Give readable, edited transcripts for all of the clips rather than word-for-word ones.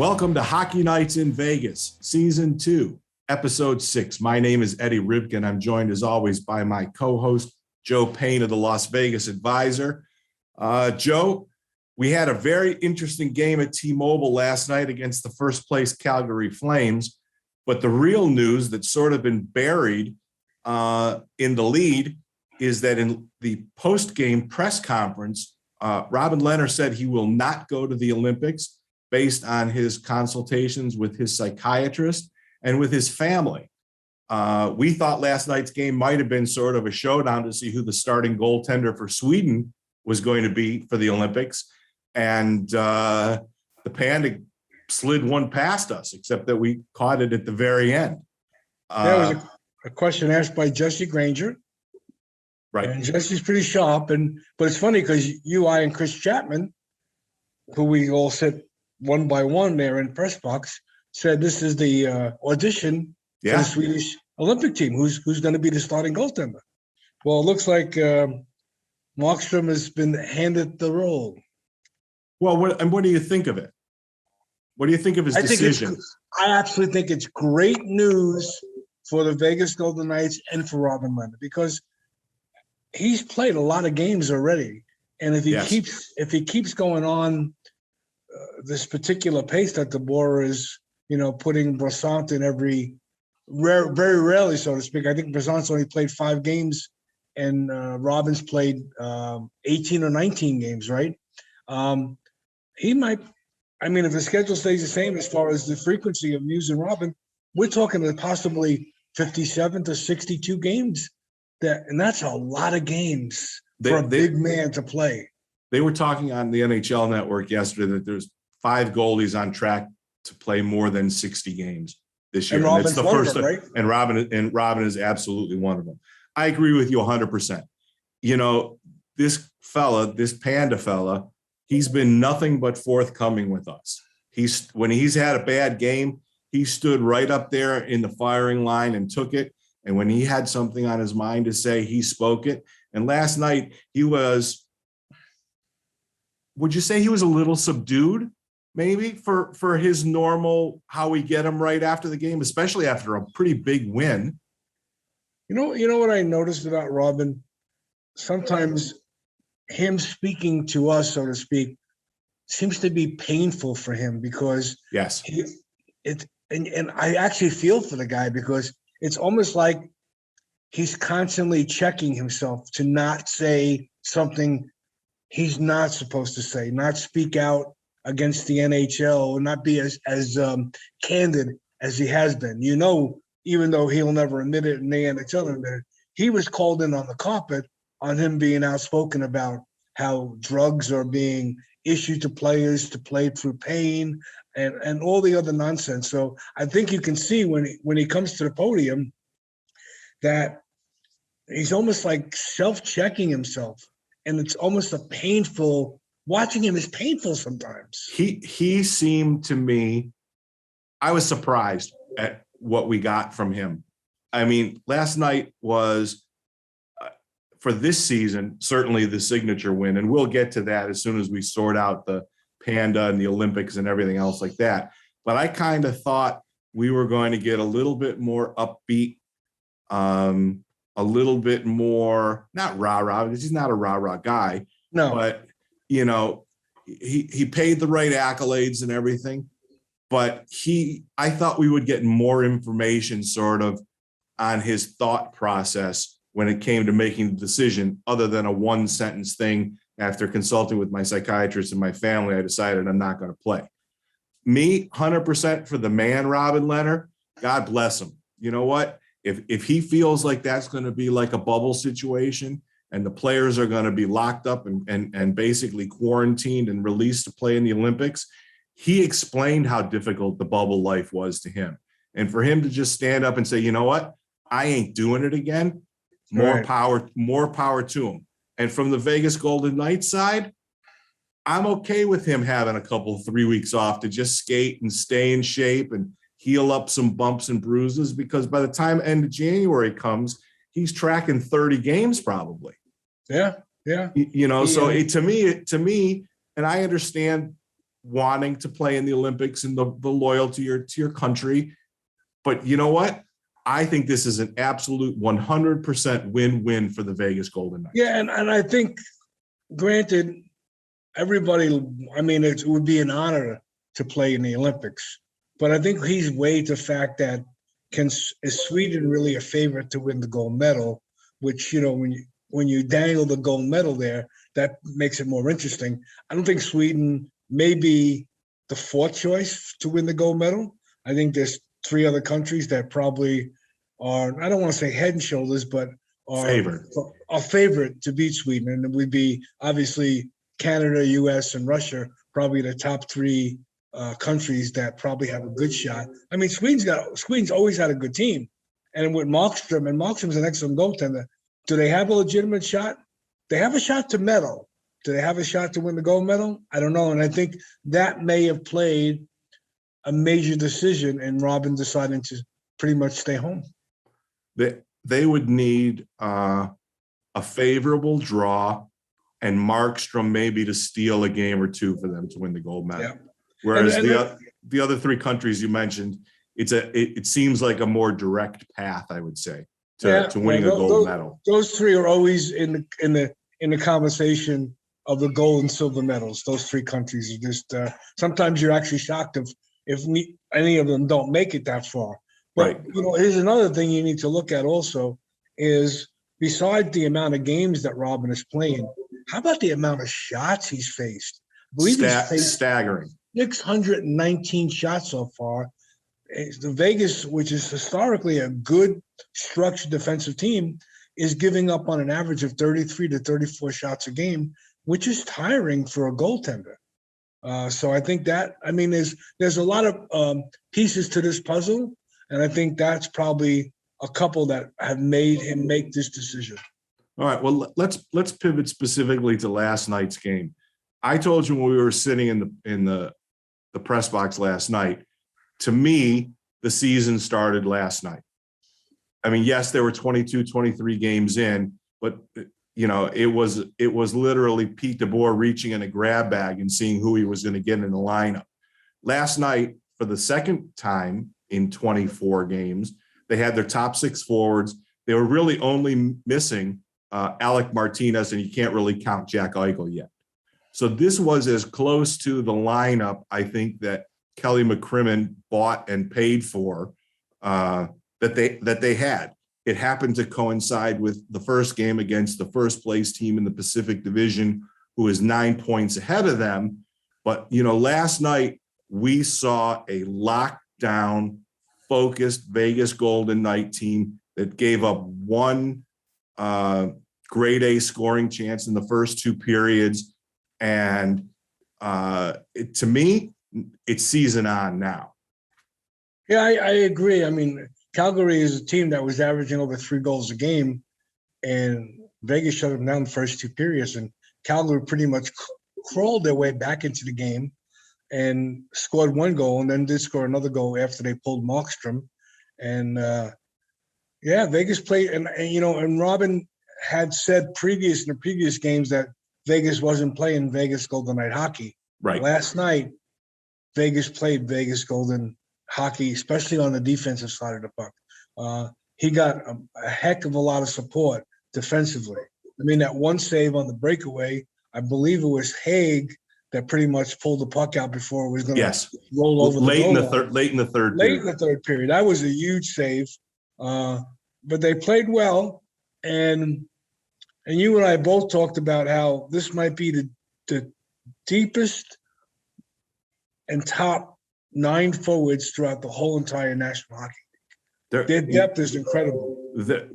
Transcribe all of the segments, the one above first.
Welcome to Hockey Nights in Vegas, Season 2, Episode 6. My name is Eddie Ribkin. I'm joined, as always, by my co-host, Joe Payne of the Las Vegas Advisor. Joe, we had a very interesting game at T-Mobile last night against the first-place Calgary Flames, but the real news that's sort of been buried in the lead is that in the post-game press conference, Robin Lehner said he will not go to the Olympics based on his consultations with his psychiatrist and with his family. We thought last night's game might have been sort of a showdown to see who the starting goaltender for Sweden was going to be for the Olympics. And the Panda slid one past us, except that we caught it at the very end. There was a question asked by Jesse Granger. Right. And Jesse's pretty sharp. But it's funny because you, I, and Chris Chapman, who we all sit one by one there in press box, said this is the audition for the Swedish Olympic team. Who's going to be the starting goaltender? Well, it looks like Markstrom has been handed the role. Well, what do you think of it? What do you think of his decision? I absolutely think it's great news for the Vegas Golden Knights and for Robin Lehner, because he's played a lot of games already, and if he keeps going on this particular pace that DeBoer is, putting Brassant in very rarely, so to speak. I think Brassant's only played 5 games, and Robin's played 18 or 19 games, right? He might. I mean, if the schedule stays the same as far as the frequency of using Robin, we're talking possibly 57 to 62 games. And that's a lot of games for a big man to play. They were talking on the NHL Network yesterday that there's 5 goalies on track to play more than 60 games this year. And Robin's one of them, right? And Robin is absolutely one of them. I agree with you 100%. This Panda fella, he's been nothing but forthcoming with us. When he's had a bad game, he stood right up there in the firing line and took it. And when he had something on his mind to say, he spoke it. And last night he was, would you say he was a little subdued, maybe, for his normal, how we get him right after the game, especially after a pretty big win? You know what I noticed about Robin? Sometimes him speaking to us, so to speak, seems to be painful for him, because and I actually feel for the guy, because it's almost like he's constantly checking himself to not say something he's not supposed to say, not speak out against the NHL, or not be as candid as he has been. Even though he'll never admit it and the NHL admit it, he was called in on the carpet on him being outspoken about how drugs are being issued to players to play through pain and all the other nonsense. So I think you can see when he comes to the podium that he's almost like self-checking himself, and it's almost watching him is painful sometimes. He seemed to me, I was surprised at what we got from him. I mean, last night was, for this season, certainly the signature win, and we'll get to that as soon as we sort out the Panda and the Olympics and everything else like that. But I kind of thought we were going to get a little bit more upbeat, a little bit more, not rah-rah, because he's not a rah-rah guy. No. But, he paid the right accolades and everything. But I thought we would get more information sort of on his thought process when it came to making the decision, other than a 1-sentence thing. After consulting with my psychiatrist and my family, I decided I'm not going to play. Me, 100% for the man, Robin Lehner. God bless him. You know what? If he feels like that's going to be like a bubble situation and the players are going to be locked up and basically quarantined and released to play in the Olympics, he explained how difficult the bubble life was to him. And for him to just stand up and say, you know what? I ain't doing it again. More power to him. And from the Vegas Golden Knights side, I'm okay with him having a couple 3 weeks off to just skate and stay in shape and heal up some bumps and bruises, because by the time end of January comes, he's tracking 30 games probably. Yeah. So to me, and I understand wanting to play in the Olympics and the loyalty to your country. But you know what? I think this is an absolute 100% win-win for the Vegas Golden Knights. Yeah, and I think, granted, everybody, I mean, it would be an honor to play in the Olympics. But I think he's weighed the fact that is Sweden really a favorite to win the gold medal, which, you know, when you dangle the gold medal there, that makes it more interesting. I don't think Sweden may be the fourth choice to win the gold medal. I think there's three other countries that probably are, I don't want to say head and shoulders, but are favorite to beat Sweden. And it would be obviously Canada, US, and Russia, probably the top three countries that probably have a good shot. I mean, Sweden's always had a good team. And with Markstrom, and Markstrom's an excellent goaltender, do they have a legitimate shot? They have a shot to medal. Do they have a shot to win the gold medal? I don't know. And I think that may have played a major decision in Robin deciding to pretty much stay home. They would need a favorable draw and Markstrom maybe to steal a game or two for them to win the gold medal. Yeah. Whereas the other three countries you mentioned, it seems like a more direct path, I would say, to winning a gold medal. Those three are always in the conversation of the gold and silver medals. Those three countries are just sometimes you're actually shocked if any of them don't make it that far. But right. You know, here's another thing you need to look at also is besides the amount of games that Robin is playing, how about the amount of shots he's faced? I believe he's faced staggering 619 shots so far. The Vegas, which is historically a good structured defensive team, is giving up on an average of 33 to 34 shots a game, which is tiring for a goaltender. So I think that, I mean, there's a lot of pieces to this puzzle, and I think that's probably a couple that have made him make this decision. All right, well, let's pivot specifically to last night's game. I told you when we were sitting in the press box last night, to me, the season started last night. I mean, yes, there were 22, 23 games in, but you know, it was literally Pete DeBoer reaching in a grab bag and seeing who he was going to get in the lineup. Last night, for the second time in 24 games, they had their top six forwards. They were really only missing Alec Martinez, and you can't really count Jack Eichel yet. So this was as close to the lineup, I think, that Kelly McCrimmon bought and paid for that they had. It happened to coincide with the first game against the first place team in the Pacific Division, who is 9 points ahead of them. But, you know, last night we saw a lockdown, focused Vegas Golden Knight team that gave up one grade A scoring chance in the first two periods. And to me, it's season on now. Yeah, I agree. I mean, Calgary is a team that was averaging over 3 goals a game, and Vegas shut them down the first two periods, and Calgary pretty much crawled their way back into the game and scored 1 goal, and then did score another goal after they pulled Markstrom. And yeah, Vegas played, and you know, and Robin had said in the previous games that Vegas wasn't playing Vegas Golden Knight hockey. Right. Last night, Vegas played Vegas Golden hockey, especially on the defensive side of the puck. He got a heck of a lot of support defensively. I mean, that one save on the breakaway, I believe it was Haig that pretty much pulled the puck out before it was going to roll over late the in the third. Late in the third period. That was a huge save. But they played well, and you and I both talked about how this might be the deepest and top 9 forwards throughout the whole entire National Hockey League. Their depth is incredible.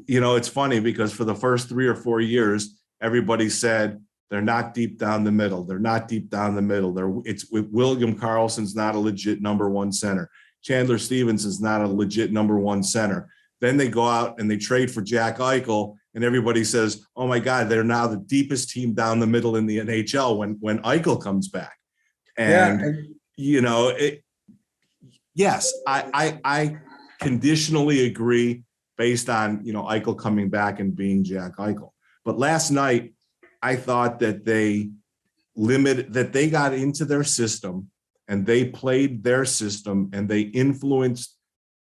You know, it's funny because for the first 3 or 4 years, everybody said they're not deep down the middle. They're not deep down the middle. It's with William Karlsson's not a legit number 1 center. Chandler Stevenson's not a legit number 1 center. Then they go out and they trade for Jack Eichel, and everybody says, "Oh my God, they're now the deepest team down the middle in the NHL when Eichel comes back." And you know, yes, I conditionally agree based on, you know, Eichel coming back and being Jack Eichel. But last night, I thought that they got into their system and they played their system and they influenced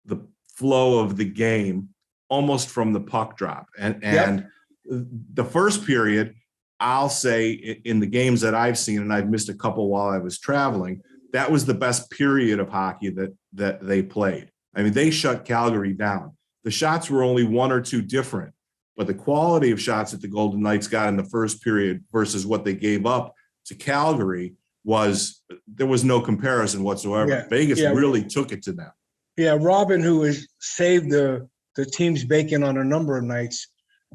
the flow of the game almost from the puck drop. And the first period, I'll say in the games that I've seen, and I've missed a couple while I was traveling, that was the best period of hockey that they played. I mean, they shut Calgary down. The shots were only one or two different, but the quality of shots that the Golden Knights got in the first period versus what they gave up to Calgary there was no comparison whatsoever. Yeah. Vegas really took it to them. Yeah, Robin, who has saved the team's bacon on a number of nights,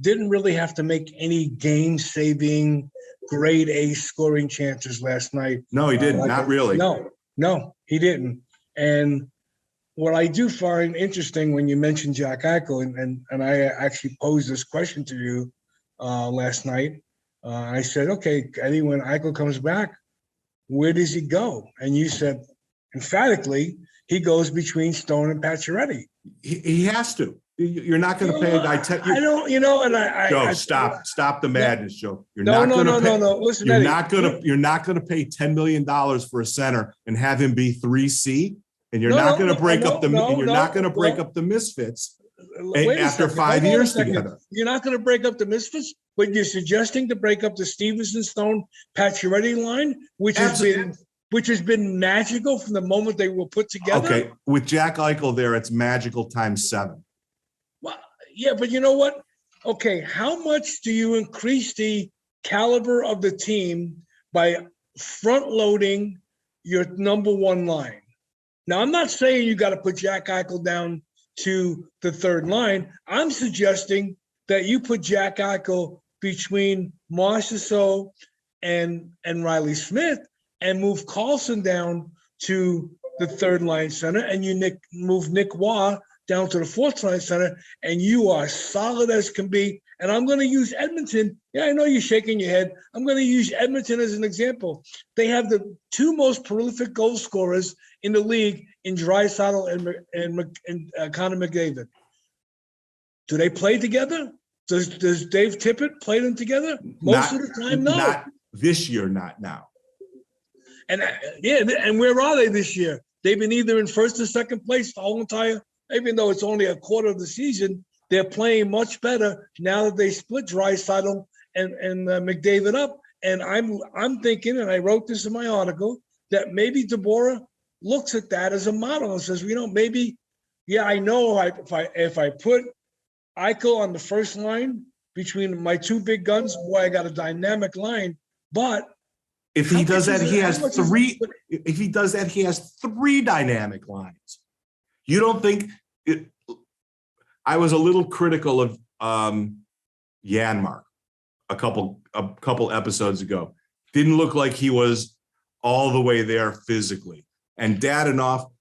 didn't really have to make any game-saving, grade A scoring chances last night. No, he didn't. Not really. No, he didn't. And what I do find interesting when you mentioned Jack Eichel, and I actually posed this question to you last night. I said, okay, Eddie, when Eichel comes back, where does he go? And you said, emphatically, he goes between Stone and Pacioretty. He has to. You're not going to pay a guy. I don't, and Joe, stop the madness, Joe. No. Listen, you're Eddie, not going to pay $10 million for a center and have him be 3C, and you're not going to break up the misfits after 5 years together. You're not going to break up the misfits, but you're suggesting to break up the Stevenson, Stone, Pacioretty line, which has been magical from the moment they were put together. Okay, with Jack Eichel there, it's magical times 7. Well, yeah, but you know what? Okay, how much do you increase the caliber of the team by front-loading your number one line? Now, I'm not saying you got to put Jack Eichel down to the third line. I'm suggesting that you put Jack Eichel between Marchessault and Riley Smith and move Carlson down to the third line center, and you move Nick Waugh down to the fourth line center, and you are solid as can be. And I'm going to use Edmonton. Yeah, I know you're shaking your head. I'm going to use Edmonton as an example. They have the two most prolific goal scorers in the league in Draisaitl and Connor McDavid. Do they play together? Does Dave Tippett play them together? Most of the time, no. Not this year, not now. And and where are they this year? They've been either in first or second place the whole entire, even though it's only a quarter of the season, they're playing much better now that they split Draisaitl and McDavid up. And I'm thinking, and I wrote this in my article, that maybe DeBoer looks at that as a model and says, maybe, I know if I put Eichel on the first line between my two big guns, boy, I got a dynamic line. But if he does that, he has three. If he does that, he has 3 dynamic lines. You don't think it? I was a little critical of Janmark a couple episodes ago. Didn't look like he was all the way there physically. And Dadonov,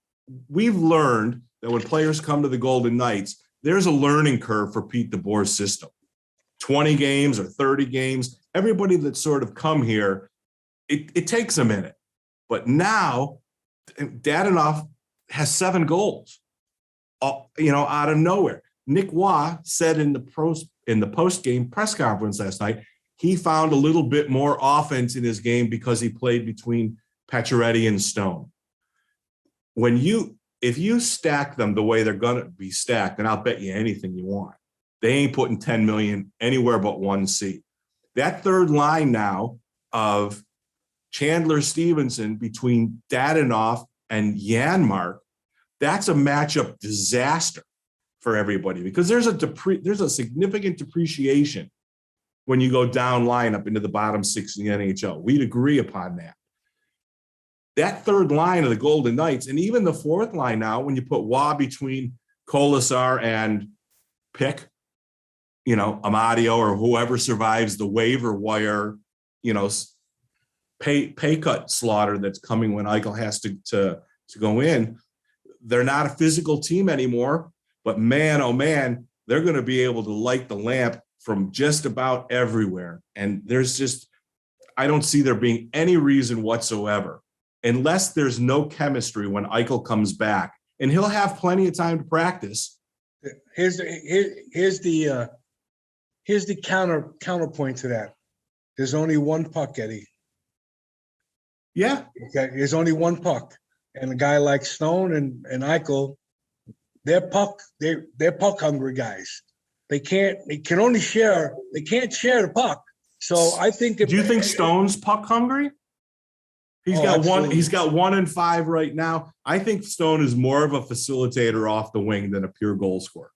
we've learned that when players come to the Golden Knights, there's a learning curve for Pete DeBoer's system. 20 games or 30 games. Everybody that's sort of come here, it takes a minute. But now, Dadonov has 7 goals, out of nowhere. Nick Waugh said in the post-game press conference last night, he found a little bit more offense in his game because he played between Pacioretty and Stone. If you stack them the way they're going to be stacked, and I'll bet you anything you want, they ain't putting $10 million anywhere but 1C. That third line now of Chandler Stevenson between Dadonov and Janmark, that's a matchup disaster for everybody because there's a significant depreciation when you go down lineup into the bottom 6 in the NHL. We'd agree upon that. That third line of the Golden Knights, and even the fourth line now, when you put Waugh between Kolasar and Pick, Amadio or whoever survives the waiver wire, pay cut slaughter that's coming when Eichel has to go in. They're not a physical team anymore, but man, oh man, they're going to be able to light the lamp from just about everywhere. And I don't see there being any reason whatsoever, unless there's no chemistry when Eichel comes back, and he'll have plenty of time to practice. Here's the counterpoint to that. There's only one puck, Eddie. Yeah. Okay, there's only one puck, and a guy like Stone and Eichel, they're puck hungry guys. They can only share. They can't share the puck. So I think. Do you think Stone's puck hungry? He's got one. He's got 1 in 5 right now. I think Stone is more of a facilitator off the wing than a pure goal scorer.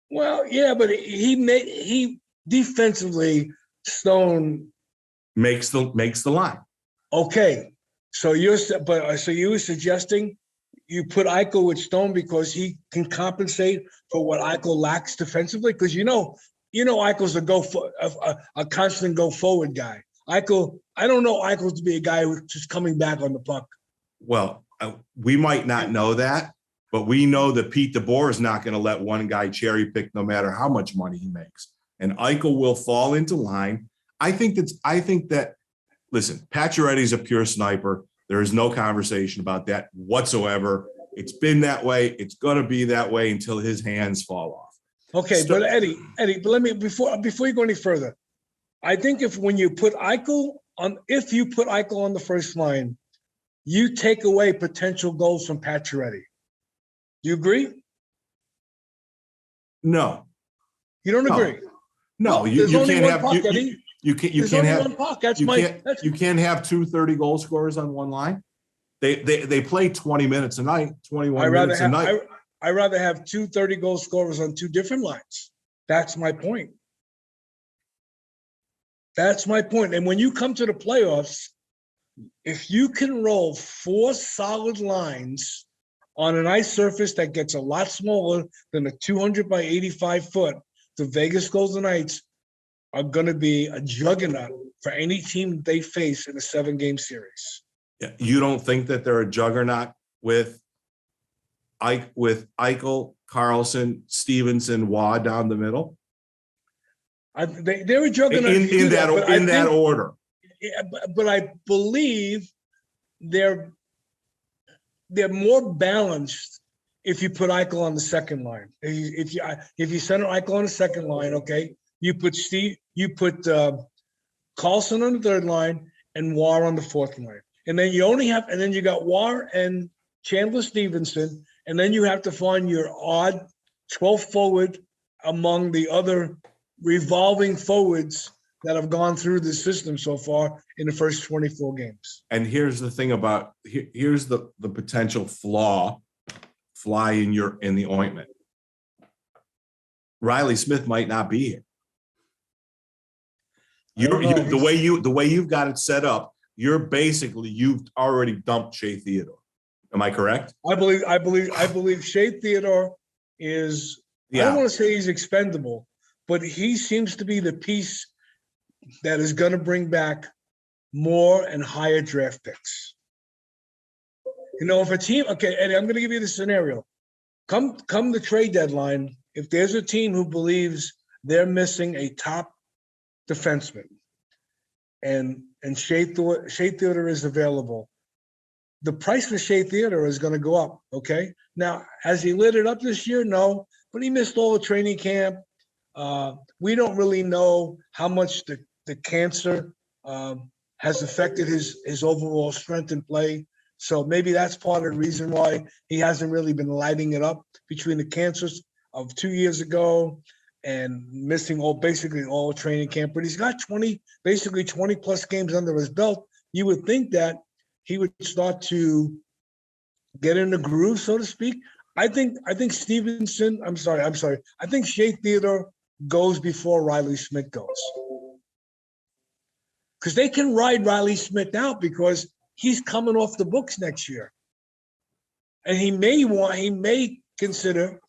Well, yeah, but he defensively, Stone makes the line. Okay, so you were suggesting you put Eichel with Stone because he can compensate for what Eichel lacks defensively, because Eichel's a constant go forward guy. Eichel, I don't know Eichel to be a guy who's just coming back on the puck. Well, we might not know that, but we know that Pete DeBoer is not going to let one guy cherry pick no matter how much money he makes, and Eichel will fall into line. I think that. Listen, Pacioretty's a pure sniper. There is no conversation about that whatsoever. It's been that way. It's going to be that way until his hands fall off. Okay, but Eddie, but let me before you go any further, I think if you put Eichel on the first line, you take away potential goals from Pacioretty. Do you agree? No. You don't agree? No, you can't have. You can't have one puck. You can't have 2 30-goal scorers on one line. They play 20 minutes a night, 21 minutes a night. I'd rather have 2 30-goal scorers on 2 different lines. That's my point. And when you come to the playoffs, if you can roll 4 solid lines on an ice surface that gets a lot smaller than a 200 by 85 foot, the Vegas Golden Knights are going to be a juggernaut for any team they face in a 7-game series. Yeah, you don't think that they're a juggernaut with Eichel, Carlson, Stevenson, Waugh down the middle? They're a juggernaut in that order. Yeah, but I believe they're more balanced if you put Eichel on the second line. If you center Eichel on the second line, okay. You put Carlson on the third line and Waugh on the fourth line. And then you got Waugh and Chandler Stevenson, and then you have to find your odd 12th forward among the other revolving forwards that have gone through the system so far in the first 24 games. And here's the thing here's the potential fly in the ointment. Riley Smith might not be here. The way you've got it set up, you've already dumped Shea Theodore. Am I correct? I believe Shea Theodore is. Yeah. I don't want to say he's expendable, but he seems to be the piece that is going to bring back more and higher draft picks. If a team, okay, Eddie, I'm going to give you the scenario. Come the trade deadline, if there's a team who believes they're missing a top defenseman, and Shea Theodore is available, the price for Shea Theodore is going to go up. Okay. Now, has he lit it up this year? No, but he missed all the training camp. We don't really know how much the cancer has affected his overall strength and play. So maybe that's part of the reason why he hasn't really been lighting it up between the cancers of 2 years ago and missing basically all training camp. But he's got 20 plus games under his belt. You would think that he would start to get in the groove, so to speak. I think Stevenson. I'm sorry. I think Shea Theodore goes before Riley Smith goes, because they can ride Riley Smith out because he's coming off the books next year, and he may consider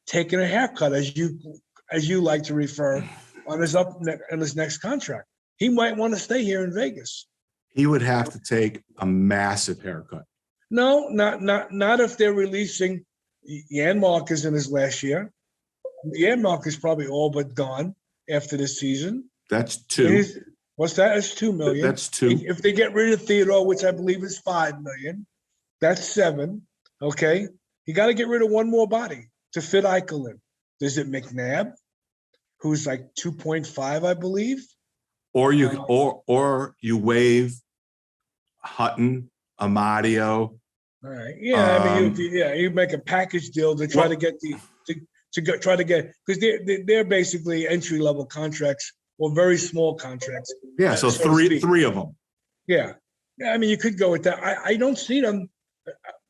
taking a haircut, as you like to refer, on his next contract. He might want to stay here in Vegas. He would have to take a massive haircut. No, not if they're releasing Janmark is in his last year. Janmark is probably all but gone after this season. That's 2. What's that? That's $2 million. That's 2. If they get rid of Theodore, which I believe is $5 million, that's 7. Okay, you got to get rid of one more body to fit Eichel in. Is it McNabb, who's like 2.5, I believe? Or you waive Hutton, Amadio. All right. Yeah, I mean, Um, you make a package deal to try Well- to get try to get, because they're basically entry level contracts or very small contracts. Yeah, so so to speak. three of them. Yeah. Yeah, I mean, you could go with that. I don't see them.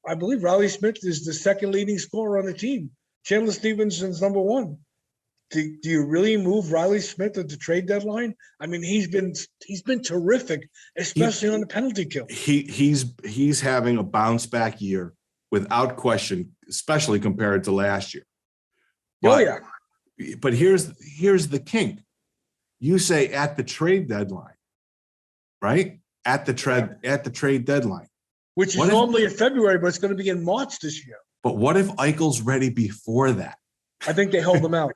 I believe Riley Smith is the second leading scorer on the team. Chandler Stevenson's number one. Do you really move Riley Smith at the trade deadline? I mean, he's been terrific, especially on the penalty kill. He's having a bounce back year without question, especially compared to last year. Oh yeah. But here's the kink. You say at the trade deadline, right? At the trade deadline. Which is normally in February, but it's going to be in March this year. But what if Eichel's ready before that? I think they held him out.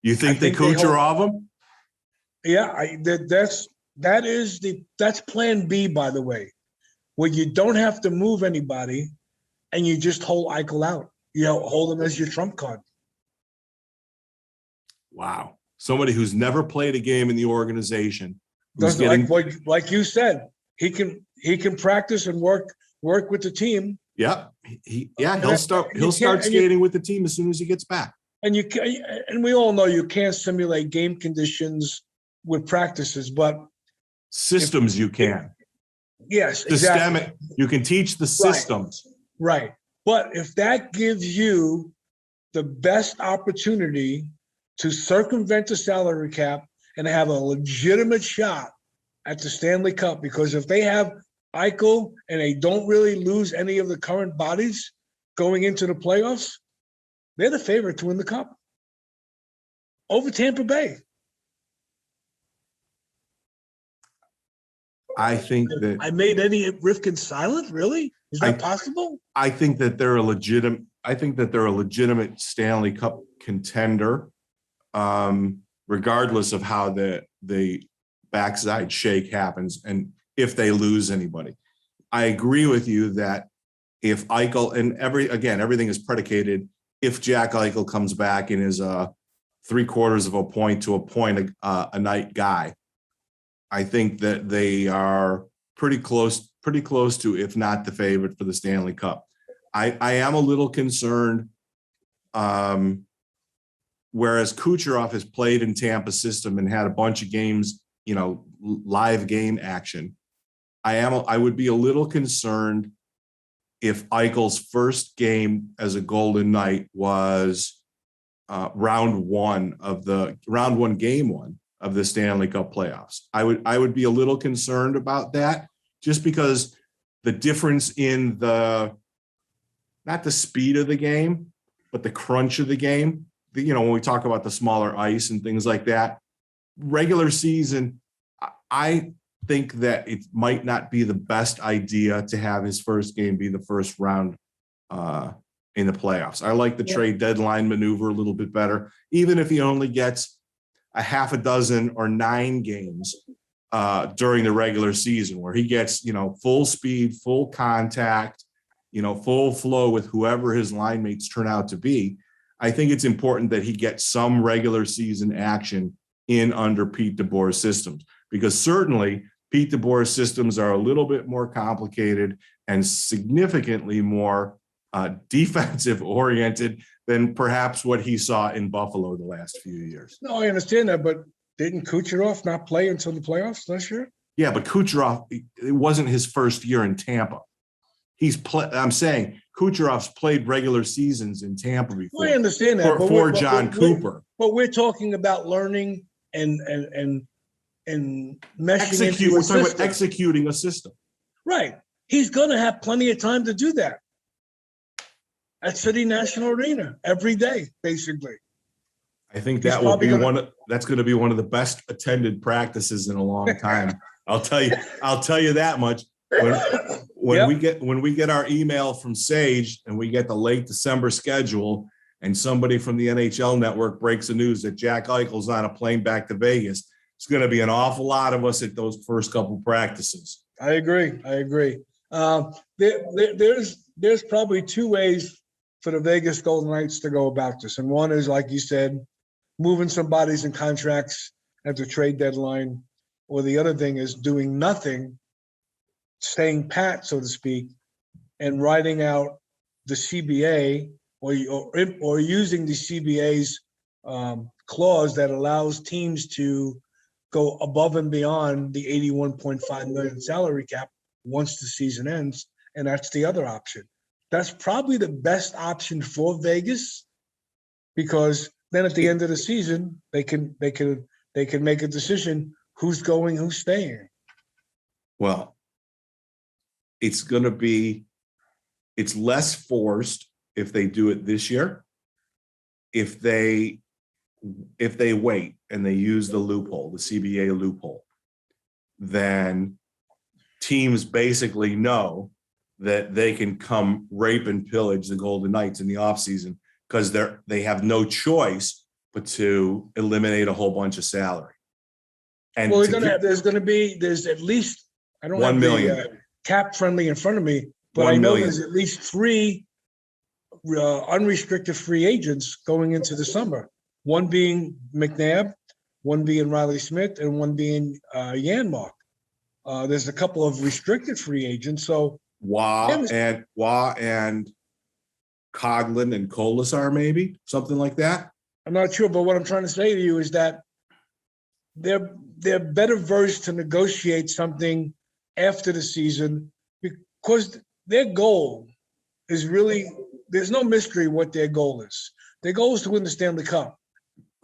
You think they Kucherov him? Yeah, that's plan B, by the way, where you don't have to move anybody and you just hold Eichel out. You know, hold him as your trump card. Wow. Somebody who's never played a game in the organization. Doesn't like you said, he can practice and work with the team. Yep. He'll start skating with the team as soon as he gets back. And we all know you can't simulate game conditions with practices, but systems you can. Yes, systemic. Exactly. You can teach the systems. Right. But if that gives you the best opportunity to circumvent the salary cap and have a legitimate shot at the Stanley Cup, because if they have Eichel and they don't really lose any of the current bodies going into the playoffs, they're the favorite to win the Cup over Tampa Bay. I think that I made Eddie Rifkin silent. Really? Is that possible? I think that they're a legitimate Stanley Cup contender, regardless of how the backside shake happens and if they lose anybody. I agree with you that if Eichel and everything is predicated if Jack Eichel comes back and is a 3/4 of a point to a point a night guy. I think that they are pretty close to, if not the favorite for the Stanley Cup. I am a little concerned, whereas Kucherov has played in Tampa system and had a bunch of games, live game action. I would be a little concerned if Eichel's first game as a Golden Knight was round one, game one of the Stanley Cup playoffs. I would be a little concerned about that, just because the difference in not the speed of the game, but the crunch of the game. When we talk about the smaller ice and things like that, regular season, I think that it might not be the best idea to have his first game be the first round in the playoffs. I like the trade deadline maneuver a little bit better, even if he only gets a half a dozen or 9 games during the regular season, where he gets, full speed, full contact, full flow with whoever his line mates turn out to be. I think it's important that he gets some regular season action in under Pete DeBoer's systems, because certainly Pete DeBoer's systems are a little bit more complicated and significantly more defensive oriented than perhaps what he saw in Buffalo the last few years. No, I understand that, but didn't Kucherov not play until the playoffs last year? Yeah, but Kucherov, it wasn't his first year in Tampa. I'm saying Kucherov's played regular seasons in Tampa before. Well, I understand that for John Cooper. But we're talking about learning and meshing into we're talking about executing a system. Right. He's going to have plenty of time to do that at City National Arena every day, basically. I think that will be that's going to be one of the best attended practices in a long time. I'll tell you that much. When we get our email from Sage and we get the late December schedule, and somebody from the NHL network breaks the news that Jack Eichel's on a plane back to Vegas, it's going to be an awful lot of us at those first couple practices. I agree. There's probably 2 ways for the Vegas Golden Knights to go about this. And one is, like you said, moving some bodies and contracts at the trade deadline. Or the other thing is doing nothing staying pat, so to speak, and writing out the CBA or using the CBA's clause that allows teams to go above and beyond the 81.5 million salary cap once the season ends, and that's the other option. That's probably the best option for Vegas, because then at the end of the season they can make a decision who's going, who's staying. Well, it's less forced if they do it this year. If they wait and they use the loophole, the CBA loophole, then teams basically know that they can come rape and pillage the Golden Knights in the offseason because they have no choice but to eliminate a whole bunch of salary. And well, there's at least, I don't 1 have million. the cap friendly in front of me, but 1 I know million. there's at least 3 unrestricted free agents going into the summer. One being McNabb, one being Riley Smith, and one being Janmark. There's a couple of restricted free agents. So Waugh and Coughlin and Kolasar, maybe something like that. I'm not sure, but what I'm trying to say to you is that they're better versed to negotiate something after the season, because their goal is really, there's no mystery what their goal is. Their goal is to win the Stanley Cup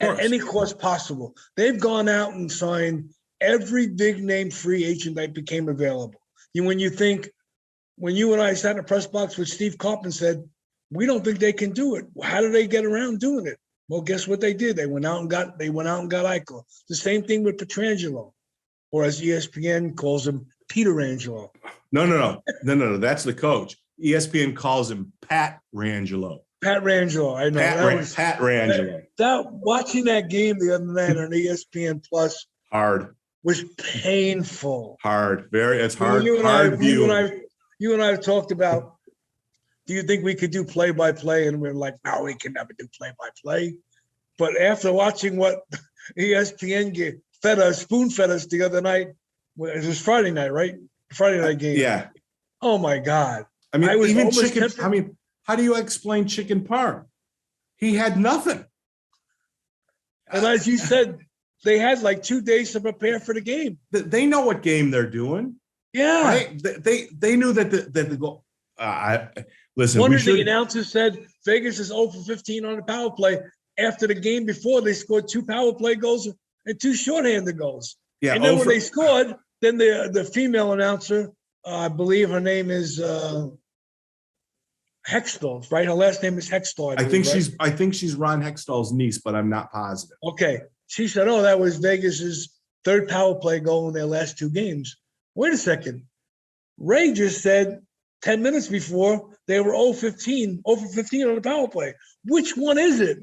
at any cost possible. They've gone out and signed every big name free agent that became available. When you and I sat in a press box with Steve Kopp and said, we don't think they can do it. How do they get around doing it? Well, guess what they did? They went out and got Eichel. The same thing with Pietrangelo, or as ESPN calls him, Peter Angelo. No. That's the coach. ESPN calls him Pat Rangelo. Pat Rangelo, I know. Pat Rangelo. Watching that game the other night on ESPN Plus Hard. was painful. Hard. It's hard. You and I have talked about, do you think we could do play-by-play? And we're like, no, we can never do play-by-play. But after watching what ESPN spoon-fed us the other night, it was Friday night, right? Friday night game. Yeah. Oh, my God. I mean, even chicken. tempted. I mean, how do you explain chicken parm? He had nothing. And as you said, they had like 2 days to prepare for the game. They know what game they're doing. Yeah. Right? They knew that the goal. Listen, One of the announcers said Vegas is 0 for 15 on the power play. After the game before, they scored 2 power play goals and 2 shorthanded goals. Yeah, and then when they scored, then the female announcer, I believe her name is Hextall, right? Her last name is Hextall. I think she's Ron Hextall's niece, but I'm not positive. Okay. She said, oh, that was Vegas's 3rd power play goal in their last 2 games. Wait a second. Ray just said 10 minutes before they were 0 for 15 on the power play. Which one is it?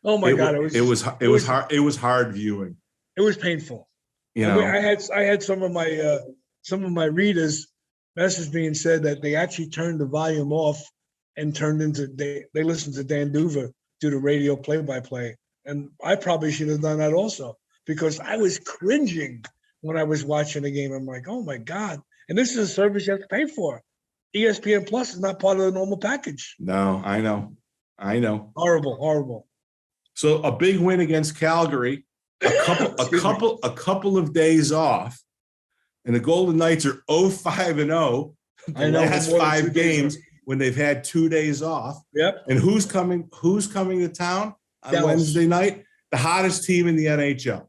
Oh my God. It was hard viewing. It was painful. You know, I had some of my readers message me and said that they actually turned the volume off and they listened to Dan Duva do the radio play-by-play. And I probably should have done that also, because I was cringing when I was watching the game. I'm like, oh my God. And this is a service you have to pay for. ESPN Plus is not part of the normal package. No, I know. Horrible. So a big win against Calgary, a couple of days off, and the Golden Knights are 0-5-0 the last 5 games when they've had 2 days off. Yep. And who's coming to town on Dallas. Wednesday night? The hottest team in the NHL.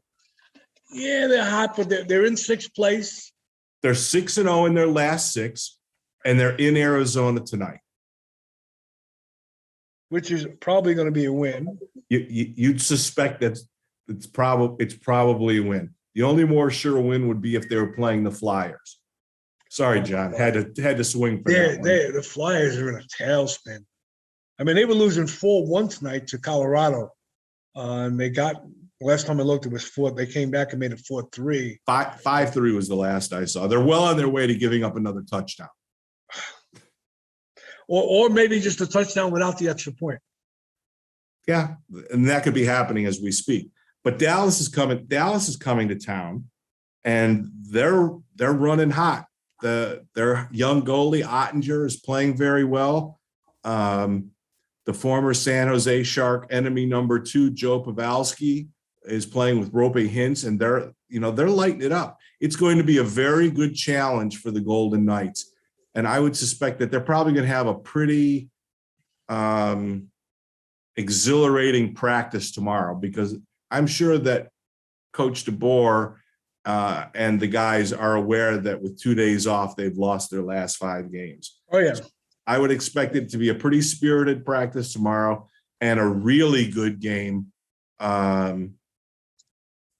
Yeah, they're hot, but they're in 6th place. They're 6-0 in their last 6, and they're in Arizona tonight. Which is probably going to be a win. You'd suspect that it's probably a win. The only more sure win would be if they were playing the Flyers. Sorry, John, had to swing for that one. The Flyers are in a tailspin. I mean, they were losing 4-1 tonight to Colorado, and they got. Last time I looked, it was 4. They came back and made it 4-3. 5-3 was the last I saw. They're well on their way to giving up another touchdown. Or maybe just a touchdown without the extra point. Yeah, and that could be happening as we speak. But Dallas is coming to town, and they're running hot. their young goalie Ottinger is playing very well. The former San Jose Shark enemy number 2, Joe Pavelski, is playing with Rope Hintz, and they're lighting it up. It's going to be a very good challenge for the Golden Knights. And I would suspect that they're probably going to have a pretty exhilarating practice tomorrow, because I'm sure that Coach DeBoer and the guys are aware that with 2 days off, they've lost their last 5 games. Oh, yeah. I would expect it to be a pretty spirited practice tomorrow and a really good game.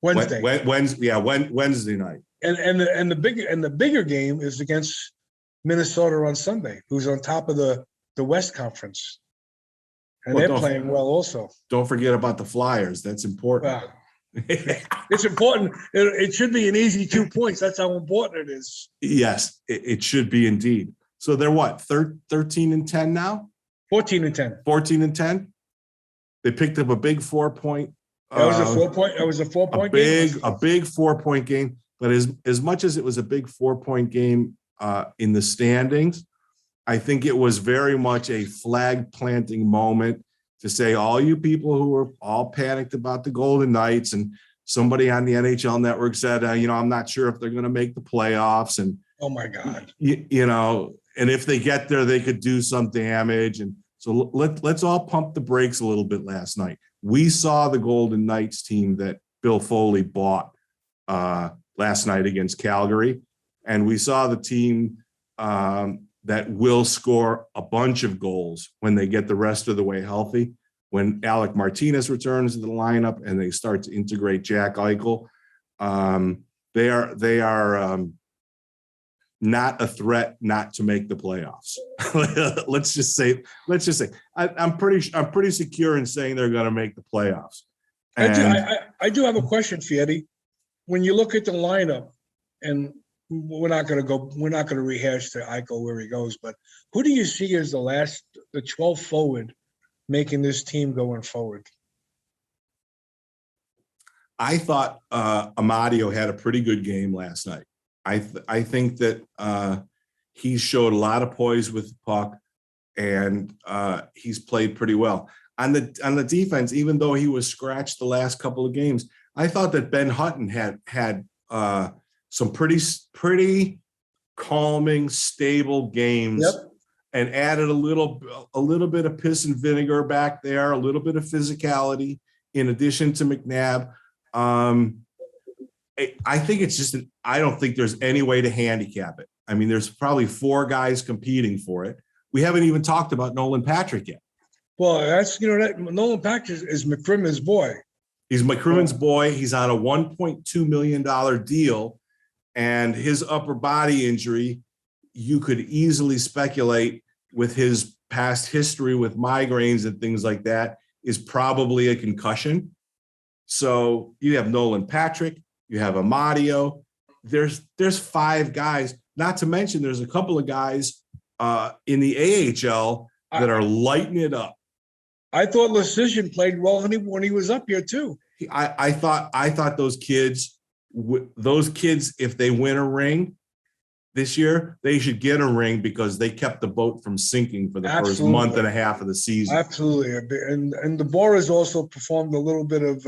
Wednesday. Wednesday night. And the bigger game is against Minnesota on Sunday, who's on top of the West Conference. And they're playing well also. Don't forget about the Flyers. That's important. Wow. It's important. It should be an easy 2 points. That's how important it is. Yes, it should be indeed. So they're what, 13-10 now? 14-10. 14-10. They picked up a big 4-point. That was a 4-point. That was a 4-point game. A big 4-point game. But as much as it was a big 4-point game in the standings, I think it was very much a flag planting moment to say, all you people who were all panicked about the Golden Knights, and somebody on the NHL Network said, I'm not sure if they're going to make the playoffs. And oh my God, and if they get there, they could do some damage. And so let's all pump the brakes a little bit last night. We saw the Golden Knights team that Bill Foley bought last night against Calgary. And we saw the team that will score a bunch of goals when they get the rest of the way healthy. When Alec Martinez returns to the lineup and they start to integrate Jack Eichel, they are not a threat not to make the playoffs. let's just say I'm pretty secure in saying they're going to make the playoffs. I do have a question for you, Eddie. When you look at the lineup, and we're not going to rehash to Eichel where he goes, but who do you see as the 12th forward making this team going forward? I thought Amadio had a pretty good game last night. I think that he showed a lot of poise with the puck, and he's played pretty well. On the defense, even though he was scratched the last couple of games, I thought that Ben Hutton had some pretty calming, stable games. Yep. And added a little bit of piss and vinegar back there, a little bit of physicality in addition to McNabb. I think it's just I don't think there's any way to handicap it. I mean, there's probably 4 guys competing for it. We haven't even talked about Nolan Patrick yet. Well, that's that Nolan Patrick is McCrimmon's boy. He's McCrimmon's boy. He's on a $1.2 million deal, and his upper body injury, you could easily speculate with his past history with migraines and things like that, is probably a concussion. So you have Nolan Patrick, you have Amadio. There's 5 guys, not to mention there's a couple of guys in the AHL that are lighting it up. I thought Lecision played well when he was up here too. I thought those kids, if they win a ring this year, they should get a ring because they kept the boat from sinking for the first month and a half of the season. Absolutely. And the Boras also performed a little bit of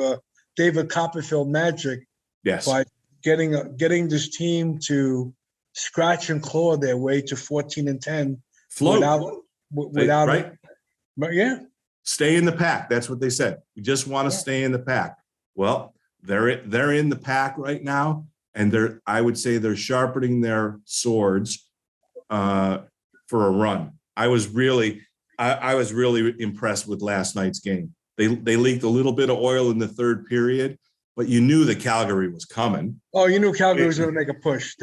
David Copperfield magic. Yes. By getting this team to scratch and claw their way to 14-10. Float. Without right? it. But yeah. Stay in the pack. That's what they said. We just want to stay in the pack. Well, they're in the pack right now. And I would say they're sharpening their swords for a run. I was really impressed with last night's game. They leaked a little bit of oil in the third period, but you knew that Calgary was coming. Oh, you knew Calgary was going to make a push.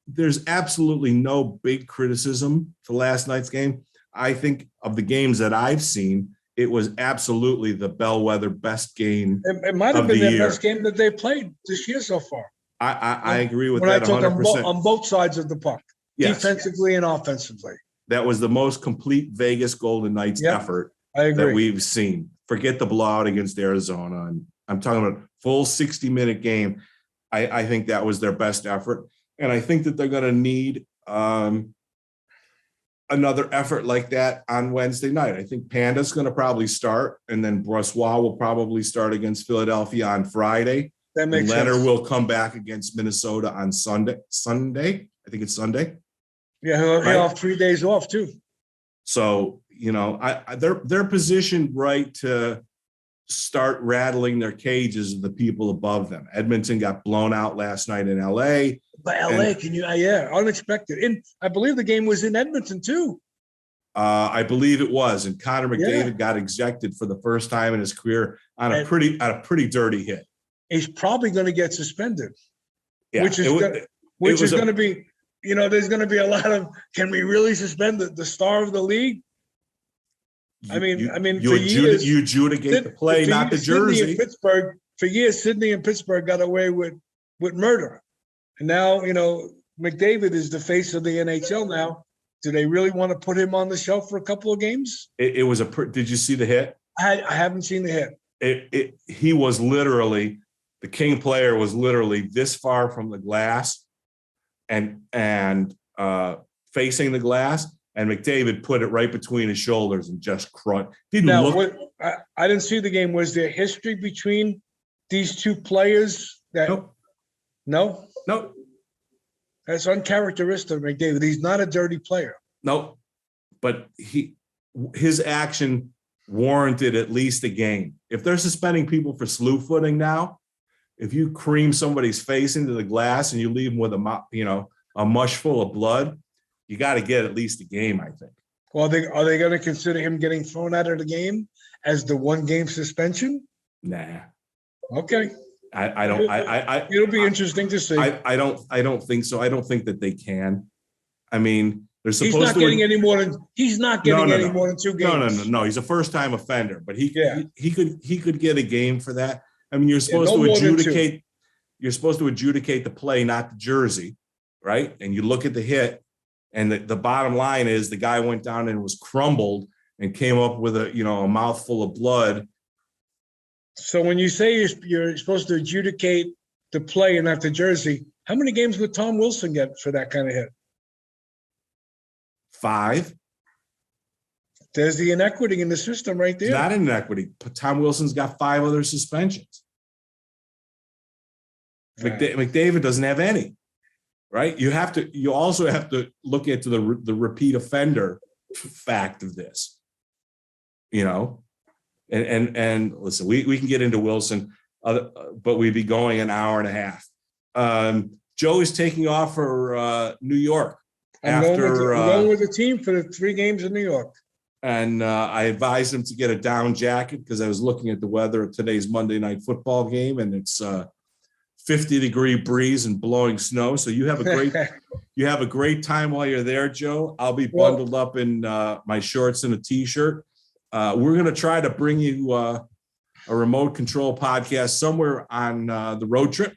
There's absolutely no big criticism for last night's game. I think of the games that I've seen, it was absolutely the bellwether best game. It might have been the best game that they played this year so far. I agree with that 100%. On both sides of the puck, yes. Defensively and offensively. That was the most complete Vegas Golden Knights effort that we've seen. Forget the blowout against Arizona. And I'm talking about full 60-minute game. I think that was their best effort. And I think that they're going to need another effort like that on Wednesday night. I think Panda's going to probably start, and then Brossois will probably start against Philadelphia on Friday. That makes sense. Lehner will come back against Minnesota on Sunday. I think it's Sunday. Yeah, he'll have 3 days off too. So, they're positioned right to start rattling their cages of the people above them. Edmonton got blown out last night in LA. But LA, unexpected. And I believe the game was in Edmonton too. I believe it was. And Connor McDavid got ejected for the first time in his career on a pretty dirty hit. He's probably going to get suspended, Yeah, which is going to be, there's going to be a lot of, can we really suspend the star of the league? You adjudicate the play, not the jersey. For years, Sydney and Pittsburgh got away with murder. And now, McDavid is the face of the NHL now. Do they really want to put him on the shelf for a couple of games? It was did you see the hit? I haven't seen the hit. He was literally, the King player was literally this far from the glass and facing the glass, and McDavid put it right between his shoulders and just crushed. I didn't see the game. Was there history between these two players? No? That's uncharacteristic of McDavid. He's not a dirty player. No, but his action warranted at least a game. If they're suspending people for slew footing now, if you cream somebody's face into the glass and you leave them with a mush full of blood, you got to get at least a game, I think. Well, are they going to consider him getting thrown out of the game as the 1-game suspension? Nah. Okay. I don't. It'll be interesting to see. I don't think so. I don't think that they can. I mean, they're supposed He's not getting any more than 2 games. No. He's a first-time offender, but he could get a game for that. I mean, you're supposed to adjudicate. You're supposed to adjudicate the play, not the jersey, right? And you look at the hit, and the bottom line is the guy went down and was crumbled and came up with a mouthful of blood. So when you say you're supposed to adjudicate the play and not the jersey, how many games would Tom Wilson get for that kind of hit? 5. There's the inequity in the system right there. It's not an inequity. Tom Wilson's got 5 other suspensions. Right. McDavid doesn't have any, right? You also have to look into the repeat offender fact of this, And listen, we can get into Wilson, but we'd be going an hour and a half. Joe is taking off for New York. I'm going with the team for the 3 games in New York. And I advised him to get a down jacket because I was looking at the weather of today's Monday Night Football game, and it's 50-degree breeze and blowing snow. So you have a great time while you're there, Joe. I'll be bundled up in my shorts and a t-shirt. We're going to try to bring you a remote control podcast somewhere on the road trip.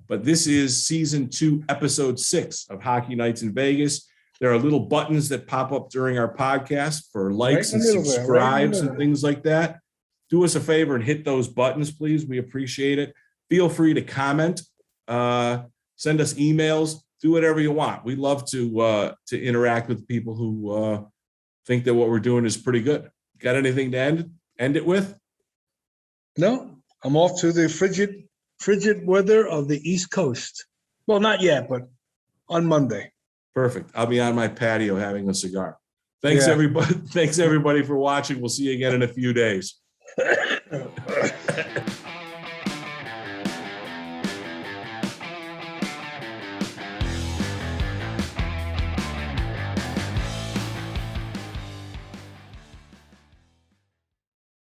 But this is season 2, episode 6 of Hockey Nights in Vegas. There are little buttons that pop up during our podcast for likes and subscribes and things like that. Do us a favor and hit those buttons, please. We appreciate it. Feel free to comment, send us emails, do whatever you want. We love to interact with people who think that what we're doing is pretty good. Got anything to end it with? No, I'm off to the frigid weather of the East Coast. Well, not yet, but on Monday. Perfect. I'll be on my patio having a cigar. Thanks, everybody. Thanks, everybody, for watching. We'll see you again in a few days.